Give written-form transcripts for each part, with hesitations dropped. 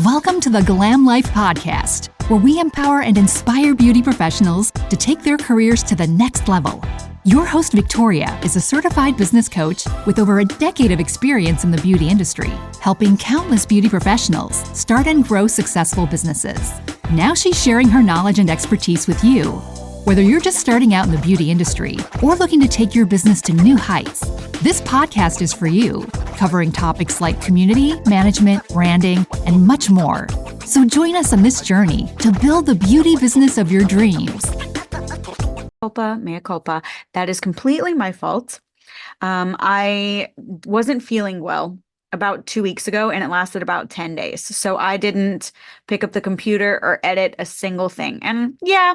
Welcome to the Glam Life Podcast, where we empower and inspire beauty professionals to take their careers to the next level. Your host, Victoria, is a certified business coach with over a decade of experience in the beauty industry, helping countless beauty professionals start and grow successful businesses. Now she's sharing her knowledge and expertise with you. Whether you're just starting out in the beauty industry or looking to take your business to new heights, this podcast is for you, covering topics like community, management, branding, and much more. So join us on this journey to build the beauty business of your dreams. Mea culpa. That is completely my fault. I wasn't feeling well about 2 weeks ago, and it lasted about 10 days. So I didn't pick up the computer or edit a single thing. And yeah,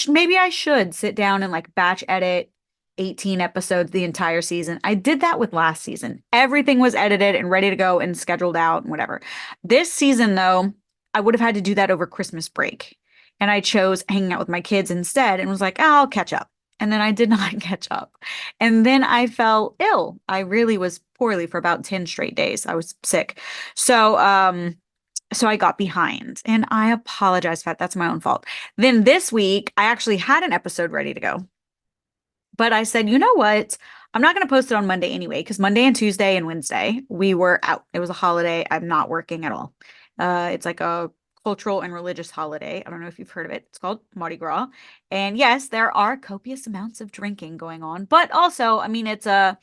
maybe I should sit down and batch edit 18 episodes the entire season. I did that with last season. Everything was edited and ready to go and scheduled out and whatever. This season, though, I would have had to do that over Christmas break. And I chose hanging out with my kids instead and was like, oh, I'll catch up. And then I did not catch up. And then I fell ill. I really was poorly for about 10 straight days. I was sick. So I got behind, and I apologize for that. That's my own fault. Then this week, I actually had an episode ready to go. But I said, you know what? I'm not going to post it on Monday anyway, because Monday and Tuesday and Wednesday, we were out. It was a holiday. I'm not working at all. It's like a cultural and religious holiday. I don't know if you've heard of it. It's called Mardi Gras. And yes, there are copious amounts of drinking going on, but also, it's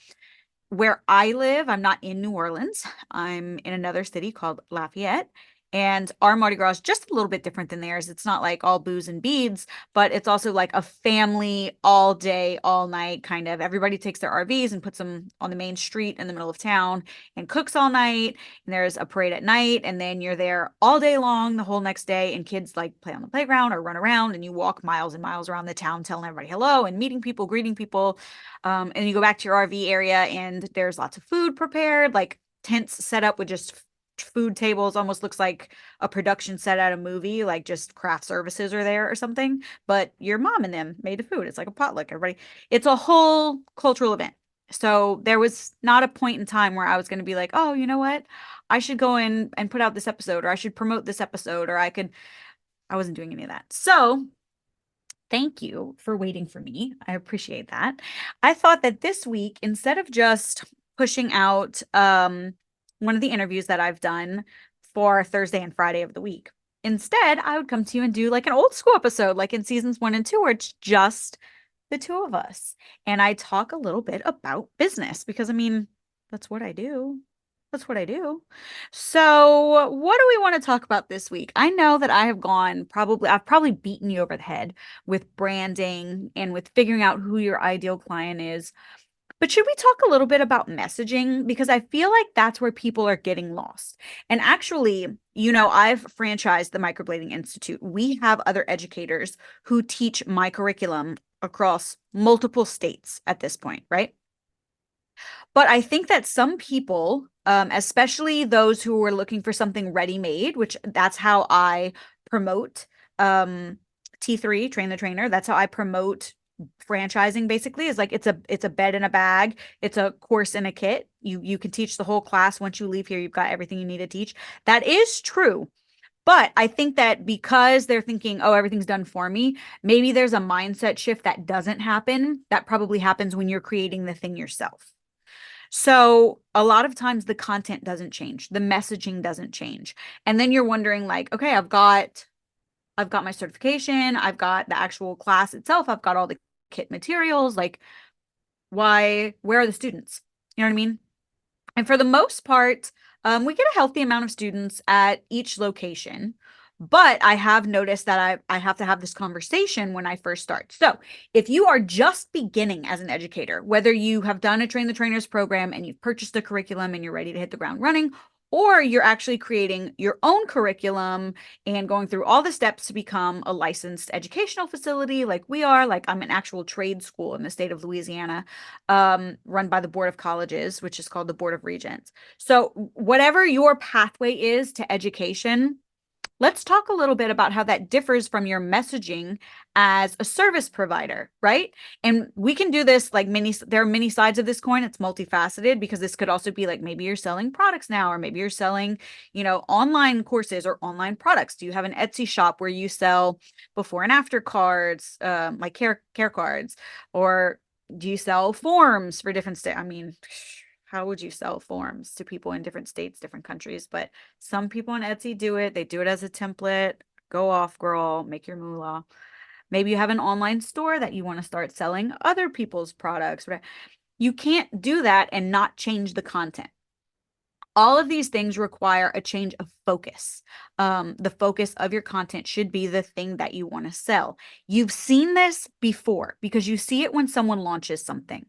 where I live. I'm not in New Orleans. I'm in another city called Lafayette. And our Mardi Gras is just a little bit different than theirs. It's not like all booze and beads, but it's also like a family all day, all night kind of. Everybody takes their RVs and puts them on the main street in the middle of town and cooks all night. And there's a parade at night. And then you're there all day long, the whole next day. And kids play on the playground or run around, and you walk miles and miles around the town telling everybody hello and meeting people, greeting people. And you go back to your RV area, and there's lots of food prepared, like tents set up with just food tables. Almost looks like a production set at a movie, like just craft services are there or something, but your mom and them made the food. It's like a potluck. It's a whole cultural event. So there was not a point in time where I was going to be like, oh, you know what? I should go in and put out this episode, or I should promote this episode, or I wasn't doing any of that. So thank you for waiting for me. I appreciate that. I thought that this week, instead of just pushing out, one of the interviews that I've done for Thursday and Friday of the week, instead, I would come to you and do like an old school episode, like in seasons 1 and 2, where it's just the two of us. And I talk a little bit about business because that's what I do. That's what I do. So what do we want to talk about this week? I know that I've probably beaten you over the head with branding and with figuring out who your ideal client is. But should we talk a little bit about messaging? Because I feel like that's where people are getting lost. And actually, I've franchised the Microblading Institute. We have other educators who teach my curriculum across multiple states at this point, right? But I think that some people, especially those who are looking for something ready-made, which that's how I promote T3, Train the Trainer. That's how I promote franchising, basically, is like it's a bed in a bag. It's a course in a kit. You can teach the whole class. Once you leave here, you've got everything you need to teach. That is true. But I think that because they're thinking, oh, everything's done for me, maybe there's a mindset shift that doesn't happen. That probably happens when you're creating the thing yourself. So a lot of times the content doesn't change. The messaging doesn't change. And then you're wondering like, okay, I've got my certification. I've got the actual class itself. I've got all the kit materials. Like, where are the students? You know what I mean? And for the most part, we get a healthy amount of students at each location. But I have noticed that I have to have this conversation when I first start. So if you are just beginning as an educator, whether you have done a Train the Trainers program and you've purchased a curriculum and you're ready to hit the ground running, or you're actually creating your own curriculum and going through all the steps to become a licensed educational facility like we are, like I'm an actual trade school in the state of Louisiana, run by the Board of Colleges, which is called the Board of Regents. So whatever your pathway is to education, Let's talk a little bit about how that differs from your messaging as a service provider, right? And we can do this like there are many sides of this coin. It's multifaceted because this could also be like maybe you're selling products now, or maybe you're selling, online courses or online products. Do you have an Etsy shop where you sell before and after cards, like care cards, or do you sell forms for different states? I mean, how would you sell forms to people in different states, different countries? But some people on Etsy do it. They do it as a template. Go off, girl, make your moolah. Maybe you have an online store that you want to start selling other people's products. You can't do that and not change the content. All of these things require a change of focus. The focus of your content should be the thing that you want to sell. You've seen this before because you see it when someone launches something.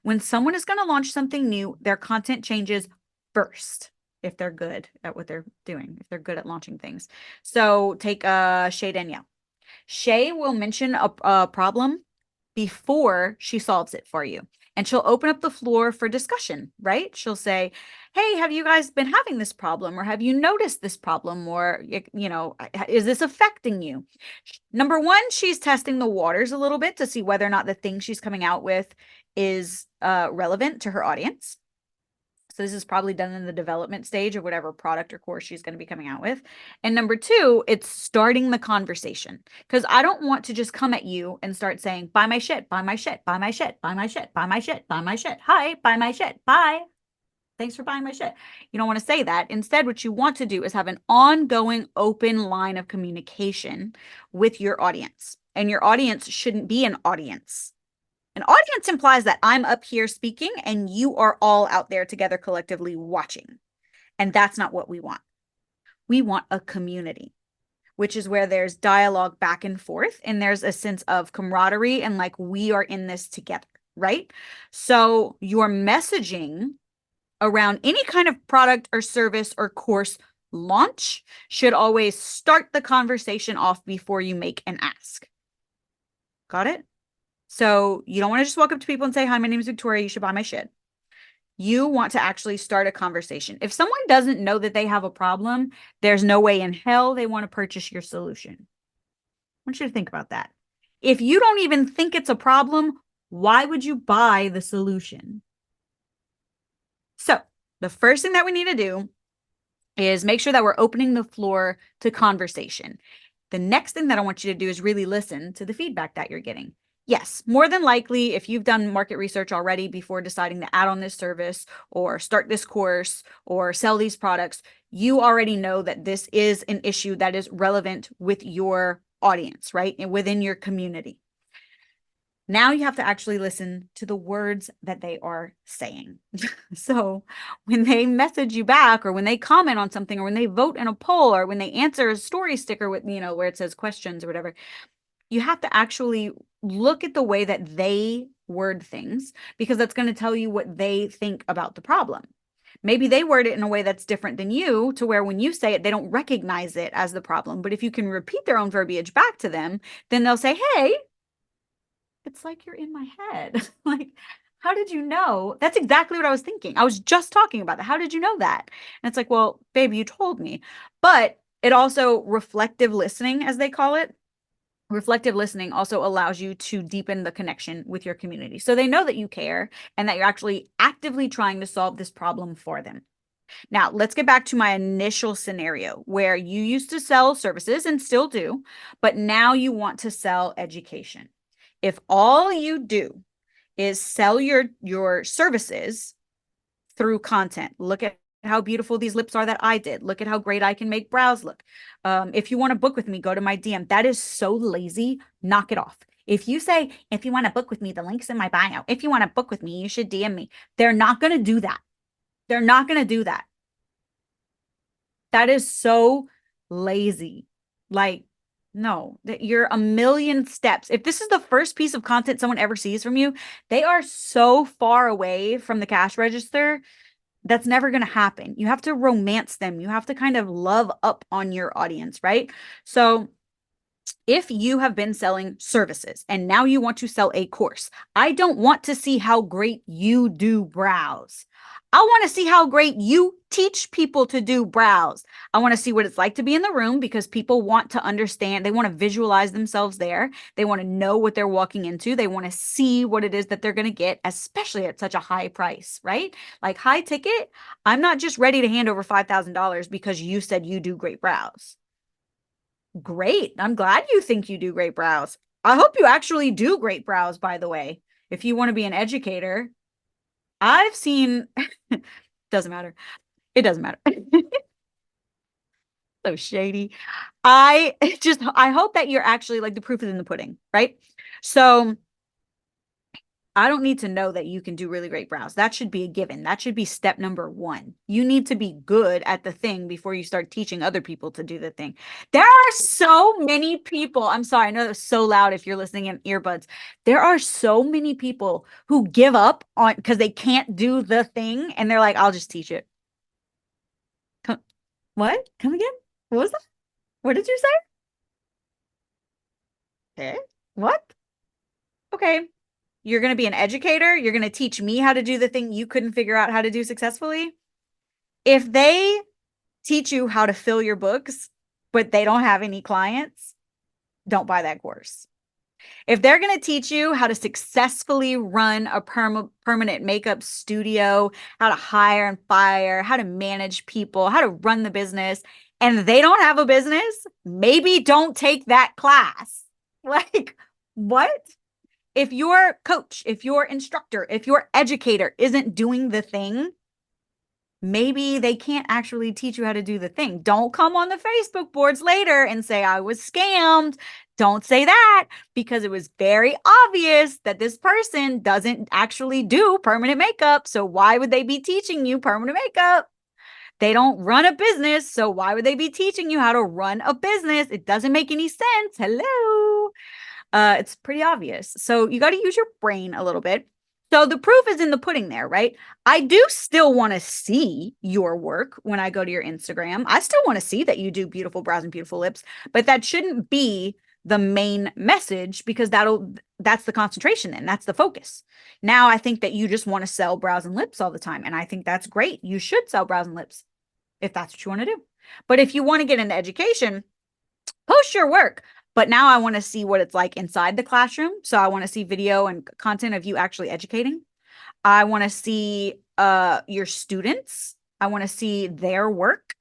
When someone is going to launch something new, their content changes first if they're good at what they're doing, if they're good at launching things. So take Shay Danielle. Shay will mention a problem before she solves it for you. And she'll open up the floor for discussion, right? She'll say, hey, have you guys been having this problem? Or have you noticed this problem? Or, is this affecting you? Number one, she's testing the waters a little bit to see whether or not the thing she's coming out with is relevant to her audience. So this is probably done in the development stage of whatever product or course she's going to be coming out with. And number two, it's starting the conversation, because I don't want to just come at you and start saying, buy my shit, buy my shit, buy my shit, buy my shit, buy my shit, buy my shit. Hi, buy my shit. Bye. Thanks for buying my shit. You don't want to say that. Instead, what you want to do is have an ongoing open line of communication with your audience. And your audience shouldn't be an audience. An audience implies that I'm up here speaking and you are all out there together collectively watching. And that's not what we want. We want a community, which is where there's dialogue back and forth and there's a sense of camaraderie and like we are in this together, right? So your messaging around any kind of product or service or course launch should always start the conversation off before you make an ask. Got it? So you don't want to just walk up to people and say, hi, my name is Victoria. You should buy my shit. You want to actually start a conversation. If someone doesn't know that they have a problem, there's no way in hell they want to purchase your solution. I want you to think about that. If you don't even think it's a problem, why would you buy the solution? So the first thing that we need to do is make sure that we're opening the floor to conversation. The next thing that I want you to do is really listen to the feedback that you're getting. Yes, more than likely, if you've done market research already before deciding to add on this service or start this course or sell these products, you already know that this is an issue that is relevant with your audience, right? And within your community. Now you have to actually listen to the words that they are saying. So when they message you back or when they comment on something or when they vote in a poll or when they answer a story sticker with, where it says questions or whatever, you have to actually look at the way that they word things, because that's going to tell you what they think about the problem. Maybe they word it in a way that's different than you, to where when you say it, they don't recognize it as the problem. But if you can repeat their own verbiage back to them, then they'll say, hey, it's like you're in my head. Like, how did you know? That's exactly what I was thinking. I was just talking about that. How did you know that? And it's like, well, babe, you told me. But it also, reflective listening, as they call it, reflective listening also allows you to deepen the connection with your community. So they know that you care and that you're actually actively trying to solve this problem for them. Now, let's get back to my initial scenario where you used to sell services and still do, but now you want to sell education. If all you do is sell your services through content, look at how beautiful these lips are that I did. Look at how great I can make brows look. If you want to book with me, go to my DM. That is so lazy. Knock it off. If you say, if you want to book with me, the link's in my bio. If you want to book with me, you should DM me. They're not going to do that. They're not going to do that. That is so lazy. Like, no, that you're a million steps. If this is the first piece of content someone ever sees from you, they are so far away from the cash register. That's never going to happen. You have to romance them. You have to kind of love up on your audience, right? So if you have been selling services and now you want to sell a course, I don't want to see how great you do brows. I want to see how great you teach people to do brows. I want to see what it's like to be in the room because people want to understand. They want to visualize themselves there. They want to know what they're walking into. They want to see what it is that they're going to get, especially at such a high price, right? Like high ticket. I'm not just ready to hand over $5,000 because you said you do great brows. Great. I'm glad you think you do great brows. I hope you actually do great brows, by the way. If you want to be an educator, I've seen, doesn't matter. It doesn't matter. So shady. I hope that you're actually like the proof is in the pudding, right? So I don't need to know that you can do really great brows. That should be a given. That should be step number one. You need to be good at the thing before you start teaching other people to do the thing. There are so many people. I'm sorry. I know that's so loud if you're listening in earbuds. There are so many people who give up on because they can't do the thing and they're like, I'll just teach it. Come, what? Come again? What was that? What did you say? Okay. What? Okay. You're going to be an educator. You're going to teach me how to do the thing you couldn't figure out how to do successfully. If they teach you how to fill your books, but they don't have any clients, don't buy that course. If they're going to teach you how to successfully run a permanent makeup studio, how to hire and fire, how to manage people, how to run the business, and they don't have a business, maybe don't take that class. Like, what? If your coach, if your instructor, if your educator isn't doing the thing, maybe they can't actually teach you how to do the thing. Don't come on the Facebook boards later and say, I was scammed. Don't say that because it was very obvious that this person doesn't actually do permanent makeup. So why would they be teaching you permanent makeup? They don't run a business. So why would they be teaching you how to run a business? It doesn't make any sense. Hello. It's pretty obvious. So you got to use your brain a little bit. So the proof is in the pudding there, right? I do still want to see your work when I go to your Instagram. I still want to see that you do beautiful brows and beautiful lips, but that shouldn't be the main message because that's the concentration then. That's the focus. Now I think that you just want to sell brows and lips all the time. And I think that's great. You should sell brows and lips if that's what you want to do. But if you want to get into education, post your work. But now I want to see what it's like inside the classroom. So I want to see video and content of you actually educating. I want to see your students. I want to see their work.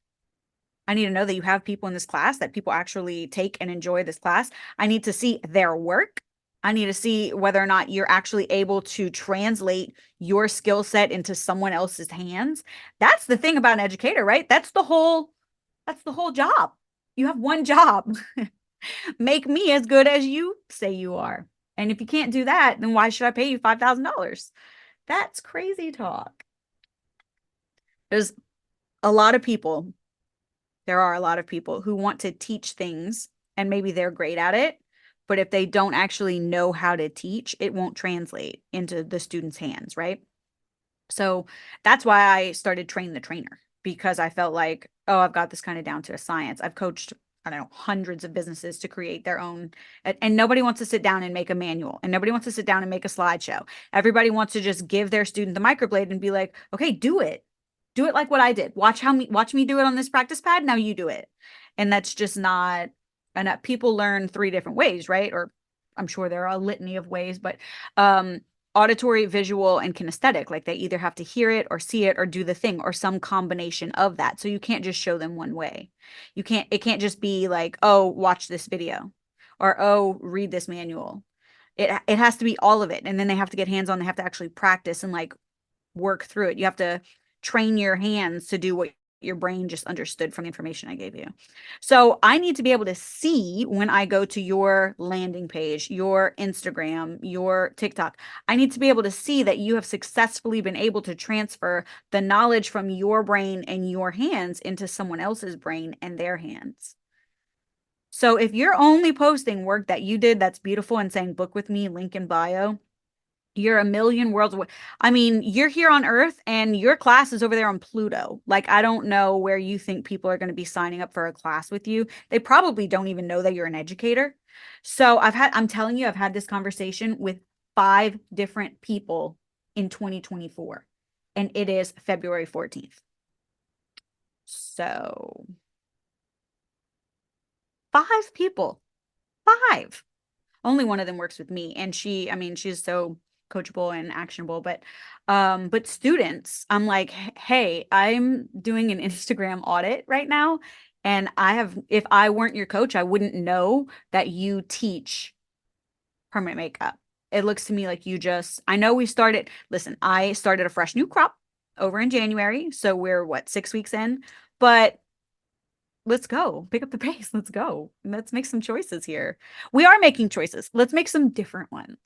I need to know that you have people in this class, that people actually take and enjoy this class. I need to see their work. I need to see whether or not you're actually able to translate your skill set into someone else's hands. That's the thing about an educator, right? That's the whole job. You have one job. Make me as good as you say you are. And if you can't do that, then why should I pay you $5,000? That's crazy talk. There's a lot of people. There are a lot of people who want to teach things and maybe they're great at it. But if they don't actually know how to teach, it won't translate into the student's hands, right? So that's why I started Train the Trainer because I felt like, oh, I've got this kind of down to a science. I've coached, I don't know, hundreds of businesses to create their own. And nobody wants to sit down and make a manual. And nobody wants to sit down and make a slideshow. Everybody wants to just give their student the microblade and be like, okay, do it. Do it like what I did. Watch me do it on this practice pad. Now you do it. And that's just not enough. People learn 3 different ways, right? Or I'm sure there are a litany of ways, but auditory, visual, and kinesthetic. Like they either have to hear it or see it or do the thing or some combination of that. So you can't just show them one way. It can't just be like, oh, watch this video or, oh, read this manual. It has to be all of it. And then they have to get hands on. They have to actually practice and like work through it. You have to train your hands to do what your brain just understood from the information I gave you. So I need to be able to see when I go to your landing page, your Instagram, your TikTok, I need to be able to see that you have successfully been able to transfer the knowledge from your brain and your hands into someone else's brain and their hands. So if you're only posting work that you did that's beautiful and saying book with me, link in bio, You're a million worlds away. I mean, you're here on Earth and your class is over there on Pluto. Like, I don't know where you think people are going to be signing up for a class with you. They probably don't even know that you're an educator. So I'm telling you, I've had this conversation with 5 different people in 2024, and it is February 14th. So 5 people, 5. Only one of them works with me, and I mean, she's so coachable and actionable, but students, I'm like, hey, I'm doing an Instagram audit right now, and if I weren't your coach, I wouldn't know that you teach permanent makeup. It looks to me like I know listen, I started a fresh new crop over in January, so we're what, 6 weeks in, but let's go. Pick up the pace. Let's go. Let's make some choices here. We are making choices. Let's make some different ones.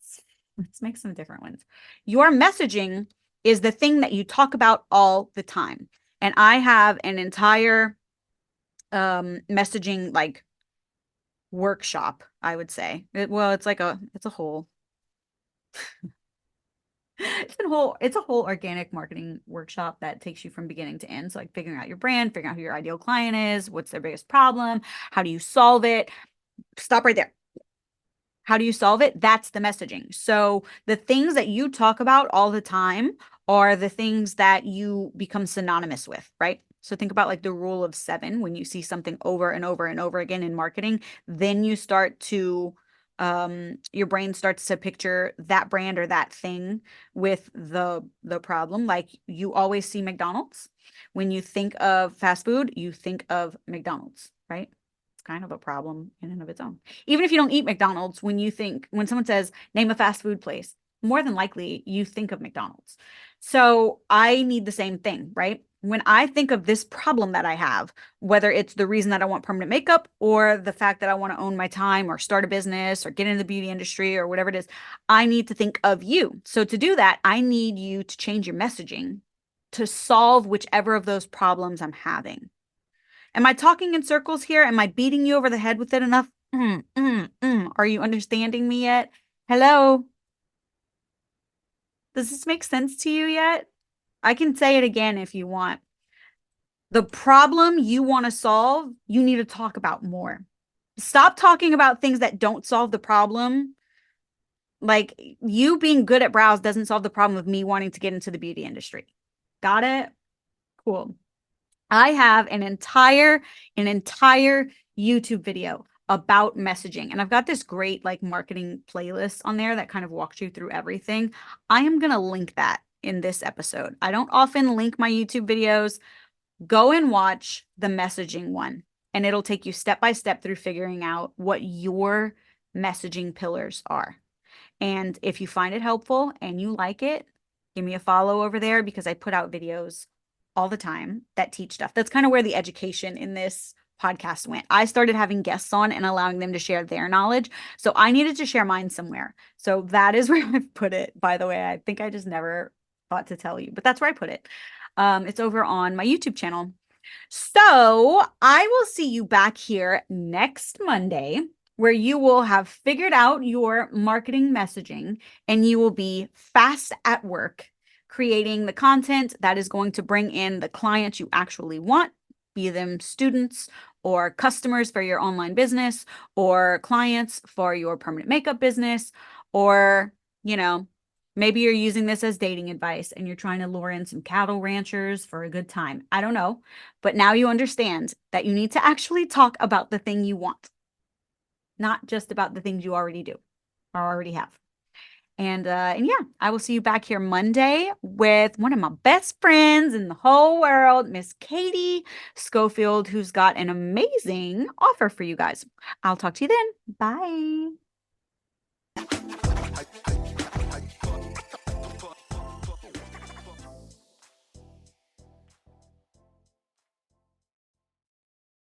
Let's make some different ones. Your messaging is the thing that you talk about all the time. And I have an entire messaging like workshop, I would say. It's a whole it's a whole organic marketing workshop that takes you from beginning to end. So like figuring out your brand, figuring out who your ideal client is, what's their biggest problem, how do you solve it? Stop right there. How do you solve it? That's the messaging. So the things that you talk about all the time are the things that you become synonymous with, right? So think about like the rule of 7. When you see something over and over and over again in marketing, then you start to your brain starts to picture that brand or that thing with the problem. Like you always see McDonald's. When you think of fast food, you think of McDonald's, right? It's kind of a problem in and of its own. Even if you don't eat McDonald's, when someone says, name a fast food place, more than likely you think of McDonald's. So I need the same thing, right? When I think of this problem that I have, whether it's the reason that I want permanent makeup or the fact that I want to own my time or start a business or get into the beauty industry or whatever it is, I need to think of you. So to do that, I need you to change your messaging to solve whichever of those problems I'm having. Am I talking in circles here? Am I beating you over the head with it enough? Are you understanding me yet? Hello? Does this make sense to you yet? I can say it again if you want. The problem you want to solve, you need to talk about more. Stop talking about things that don't solve the problem. Like you being good at brows doesn't solve the problem of me wanting to get into the beauty industry. Got it? Cool. I have an entire YouTube video about messaging, and I've got this great like marketing playlist on there that kind of walks you through everything. I am going to link that in this episode. I don't often link my YouTube videos. Go and watch the messaging one, and it'll take you step by step through figuring out what your messaging pillars are. And if you find it helpful and you like it, give me a follow over there because I put out videos all the time that teach stuff. That's kind of where the education in this podcast went. I started having guests on and allowing them to share their knowledge. So I needed to share mine somewhere. So that is where I've put it, by the way. I think I just never thought to tell you, but that's where I put it. It's over on my YouTube channel. So I will see you back here next Monday, where you will have figured out your marketing messaging and you will be fast at work creating the content that is going to bring in the clients you actually want, be them students or customers for your online business or clients for your permanent makeup business, or, maybe you're using this as dating advice and you're trying to lure in some cattle ranchers for a good time. I don't know. But now you understand that you need to actually talk about the thing you want, not just about the things you already do or already have. And yeah, I will see you back here Monday with one of my best friends in the whole world, Miss Katie Schofield, who's got an amazing offer for you guys. I'll talk to you then. Bye.